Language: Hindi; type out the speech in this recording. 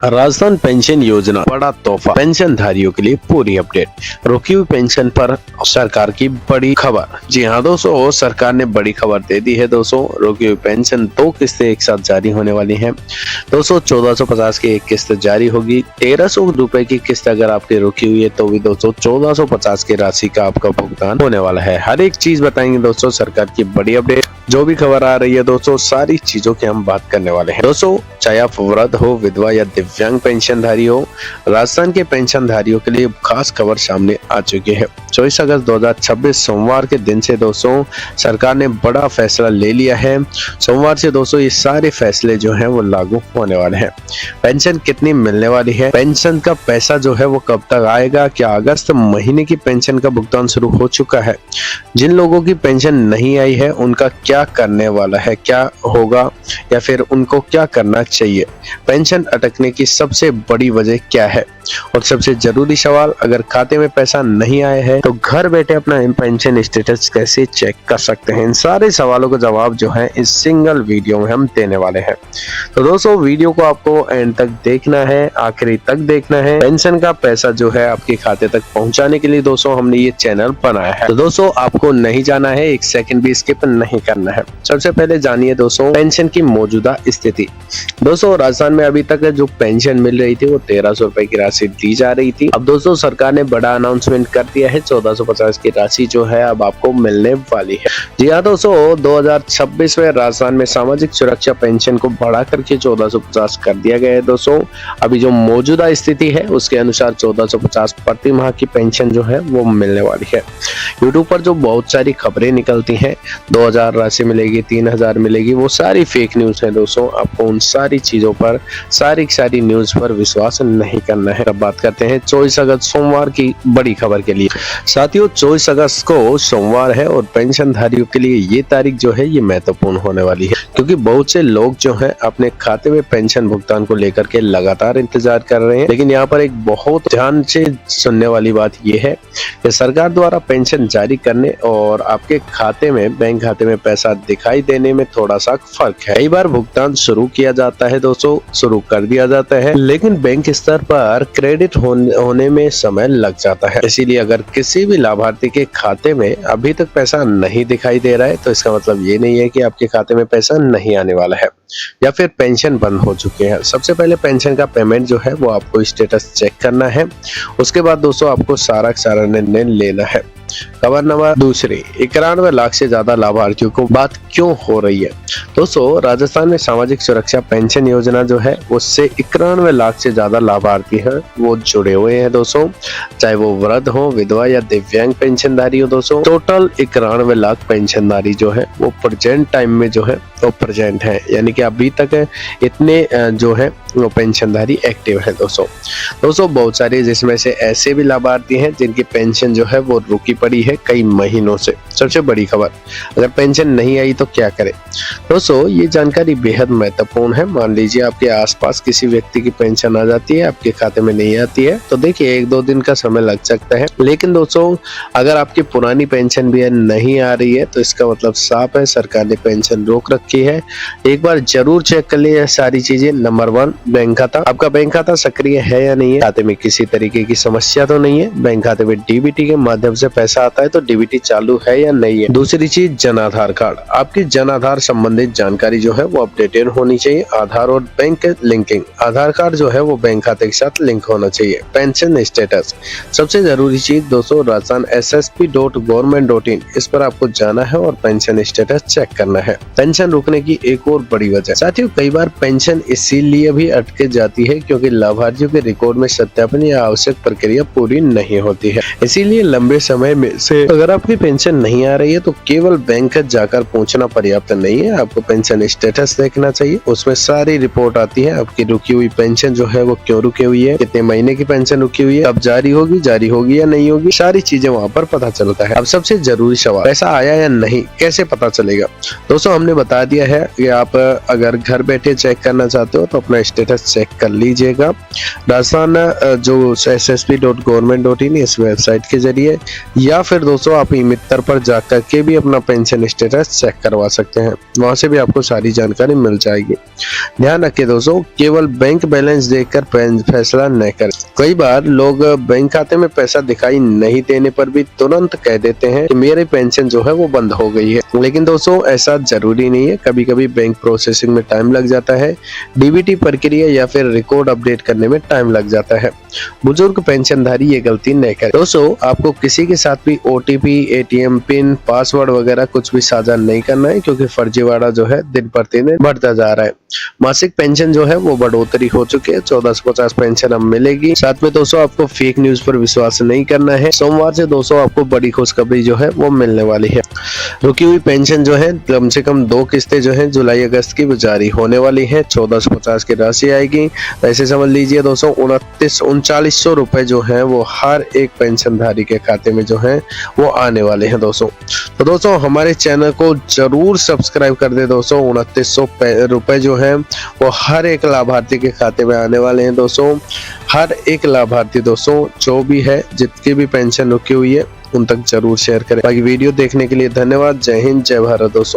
राजस्थान पेंशन योजना बड़ा तोहफा पेंशनधारियों के लिए पूरी अपडेट। रुकी हुई पेंशन पर सरकार की बड़ी खबर। जी हाँ दोस्तों, सरकार ने बड़ी खबर दे दी है दोस्तों। रुकी हुई पेंशन 2 किस्तें एक साथ जारी होने वाली हैं दोस्तों। 1450 की एक किस्त जारी होगी। 1300 रुपए की किस्त अगर आपकी रुकी हुई है तो भी दोस्तों 1450 की राशि का आपका भुगतान होने वाला है। हर एक चीज बताएंगे दोस्तों, सरकार की बड़ी अपडेट। जो भी खबर आ रही है दोस्तों, सारी चीजों की हम बात करने वाले हैं दोस्तों। चाहे आप वृद्ध हो, विधवा या दिव्यांग पेंशनधारी हो, राजस्थान के पेंशनधारियों के लिए खास खबर सामने आ चुकी है। 24 अगस्त 2026 सोमवार के दिन से दोस्तों सरकार ने बड़ा फैसला ले लिया है। सोमवार से दोस्तों ये सारे फैसले जो हैं वो लागू होने वाले हैं। पेंशन कितनी मिलने वाली है, पेंशन का पैसा जो है वो कब तक आएगा, क्या अगस्त महीने की पेंशन का भुगतान शुरू हो चुका है, जिन लोगों की पेंशन नहीं आई है उनका क्या करने वाला है, क्या होगा या फिर उनको क्या करना चाहिए, पेंशन अटकने की सबसे बड़ी वजह क्या है, और सबसे जरूरी सवाल, अगर खाते में पैसा नहीं आया है तो घर बैठे अपना पेंशन स्टेटस कैसे चेक कर सकते हैं। इन सारे सवालों का जवाब जो है इस सिंगल वीडियो में हम देने वाले हैं। तो दोस्तों वीडियो को आपको एंड तक देखना है, आखिरी तक देखना है। पेंशन का पैसा जो है आपके खाते तक पहुंचाने के लिए दोस्तों हमने ये चैनल बनाया है। तो दोस्तों आपको नहीं जाना है, एक सेकंड भी स्किप नहीं करना है। सबसे पहले जानिए दोस्तों पेंशन की मौजूदा स्थिति। दोस्तों राजस्थान में अभी तक जो पेंशन मिल रही थी वो 1300 रुपए की राशि दी जा रही थी। अब दोस्तों सरकार ने बड़ा अनाउंसमेंट कर दिया है, 1450 की राशि जो है अब आपको मिलने वाली है। जी हाँ दोस्तों, 2026 में राजस्थान में सामाजिक सुरक्षा पेंशन को बढ़ा करके 1450 कर दिया गया है दोस्तों। अभी जो मौजूदा स्थिति है उसके अनुसार 1450 प्रति माह की पेंशन जो है वो मिलने वाली है। यूट्यूब पर जो बहुत सारी खबरें निकलती हैं, 2000 राशि मिलेगी, 3000 मिलेगी, वो सारी फेक न्यूज है दोस्तों। आपको उन सारी चीजों पर, सारी न्यूज पर विश्वास नहीं करना है। अब बात करते हैं 24 अगस्त सोमवार की बड़ी खबर के लिए। साथियों 24 अगस्त को सोमवार है और पेंशनधारियों के लिए ये तारीख जो है ये महत्वपूर्ण होने वाली है, क्योंकि बहुत से लोग जो हैं अपने खाते में पेंशन भुगतान को लेकर के लगातार इंतजार कर रहे हैं। लेकिन यहाँ पर एक बहुत ध्यान से सुनने वाली बात ये है कि सरकार द्वारा पेंशन जारी करने और आपके खाते में, बैंक खाते में पैसा दिखाई देने में थोड़ा सा फर्क है। कई बार भुगतान शुरू किया जाता है दोस्तों, शुरू कर दिया जाता है, लेकिन बैंक स्तर पर क्रेडिट होने में समय लग जाता है। इसीलिए अगर किसी भी लाभार्थी के खाते में अभी तक पैसा नहीं दिखाई दे रहा है तो इसका मतलब ये नहीं है कि आपके खाते में पैसा नहीं आने वाला है या फिर पेंशन बंद हो चुके हैं। सबसे पहले पेंशन का पेमेंट जो है वो आपको स्टेटस चेक करना है। उसके बाद दोस्तों आपको सारा निर्णय लेना है। खबर नंबर दूसरी, 91 लाख से ज्यादा लाभार्थियों को बात क्यों हो रही है। दोस्तों राजस्थान में सामाजिक सुरक्षा पेंशन योजना जो है उससे 91 लाख से ज्यादा लाभार्थी हैं वो जुड़े हुए हैं दोस्तों। चाहे वो वृद्ध हो, विधवा या दिव्यांग पेंशनधारी हो दोस्तों, टोटल 91 लाख पेंशनधारी जो है वो प्रेजेंट टाइम में जो है वो प्रेजेंट है, यानी कि अभी तक इतने जो है वो पेंशनधारी एक्टिव है दोस्तों बहुत सारे जिसमें से ऐसे भी लाभार्थी हैं जिनकी पेंशन जो है वो रुकी पड़ी है कई महीनों से। सबसे बड़ी खबर, अगर पेंशन नहीं आई तो क्या करें। दोस्तों ये जानकारी बेहद महत्वपूर्ण है। मान लीजिए आपके आसपास किसी व्यक्ति की पेंशन आ जाती है, आपके खाते में नहीं आती है, तो देखिए 1-2 दिन का समय लग सकता है। लेकिन दोस्तों अगर आपकी पुरानी पेंशन भी नहीं आ रही है तो इसका मतलब साफ है सरकार ने पेंशन रोक रखी है। एक बार जरूर चेक कर लीजिए सारी चीजें। नंबर 1, बैंक खाता। आपका बैंक खाता सक्रिय है या नहीं है, खाते में किसी तरीके की समस्या तो नहीं है, बैंक खाते में डीबीटी के माध्यम से पैसा आता है तो डीबीटी चालू है या नहीं है। दूसरी चीज, जन आधार कार्ड। आपकी जन आधार संबंधित जानकारी जो है वो अपडेटेड होनी चाहिए। आधार और बैंक लिंकिंग, आधार कार्ड जो है वो बैंक खाते के साथ लिंक होना चाहिए। पेंशन स्टेटस, सबसे जरूरी चीज दोस्तों, राजस्थान ssp.government.in, इस पर आपको जाना है और पेंशन स्टेटस चेक करना है। पेंशन रुकने की एक और बड़ी वजह, साथियों कई बार पेंशन इसीलिए भी अटके जाती है क्योंकि लाभार्थियों के रिकॉर्ड में सत्यापन या आवश्यक प्रक्रिया पूरी नहीं होती है। इसीलिए लंबे समय में से अगर आपकी पेंशन नहीं आ रही है तो केवल बैंक जाकर पूछना पर्याप्त नहीं है, आपको पेंशन स्टेटस देखना चाहिए। उसमें सारी रिपोर्ट आती है, आपकी रुकी हुई पेंशन जो है वो क्यों रुकी हुई है, कितने महीने की पेंशन रुकी हुई है, अब जारी होगी या नहीं होगी, सारी चीजें वहाँ पर पता चलता है। अब सबसे जरूरी सवाल, पैसा आया या नहीं कैसे पता चलेगा। दोस्तों हमने बता दिया है कि आप अगर घर बैठे चेक करना चाहते हो तो अपना स्टेटस चेक कर लीजिएगा। राजस्थान जो ssp.government.in इस वेबसाइट के जरिए, या फिर दोस्तों आप ई मित्र पर जाकर के भी अपना पेंशन स्टेटस चेक करवा सकते हैं। वहां से भी आपको सारी जानकारी मिल जाएगी। ध्यान रखिए दोस्तों, केवल बैंक बैलेंस देखकर फैसला न करें। कई बार लोग बैंक खाते में पैसा दिखाई नहीं देने पर भी तुरंत कह देते हैं कि मेरी पेंशन जो है वो बंद हो गई है, लेकिन दोस्तों ऐसा जरूरी नहीं है। कभी कभी बैंक प्रोसेसिंग में टाइम लग जाता है, डीबीटी प्रक्रिया या फिर रिकॉर्ड अपडेट करने में टाइम लग जाता है। बुजुर्ग पेंशनधारी ये गलती नहीं करें। दोस्तों आपको किसी के साथ भी OTP, ATM पिन, पासवर्ड वगैरह कुछ भी साझा नहीं करना है, क्योंकि फर्जीवाड़ा जो है दिन प्रतिदिन बढ़ता जा रहा है। मासिक पेंशन जो है वो बढ़ोतरी हो चुकी है, 1450 पेंशन अब मिलेगी। साथ में दोस्तों आपको फेक न्यूज पर विश्वास नहीं करना है। सोमवार से दोस्तों आपको बड़ी खुशखबरी जो है वो मिलने वाली है। रुकी हुई पेंशन जो है कम से कम 2 किस्तें जो है जुलाई अगस्त की जारी होने वाली है। 1450 की राशि आएगी। ऐसे समझ लीजिए दोस्तों 3900 रुपए जो है वो हर एक पेंशनधारी के खाते में जो है वो आने वाले हैं दोस्तों। तो दोस्तों हमारे चैनल को जरूर सब्सक्राइब कर दे दोस्तों। 2900 रुपए जो है वो हर एक लाभार्थी के खाते में आने वाले हैं दोस्तों। हर एक लाभार्थी दोस्तों जो भी है, जितनी भी पेंशन रुकी हुई है उन तक जरूर शेयर करें। बाकी वीडियो देखने के लिए धन्यवाद। जय हिंद, जय भारत दोस्तों।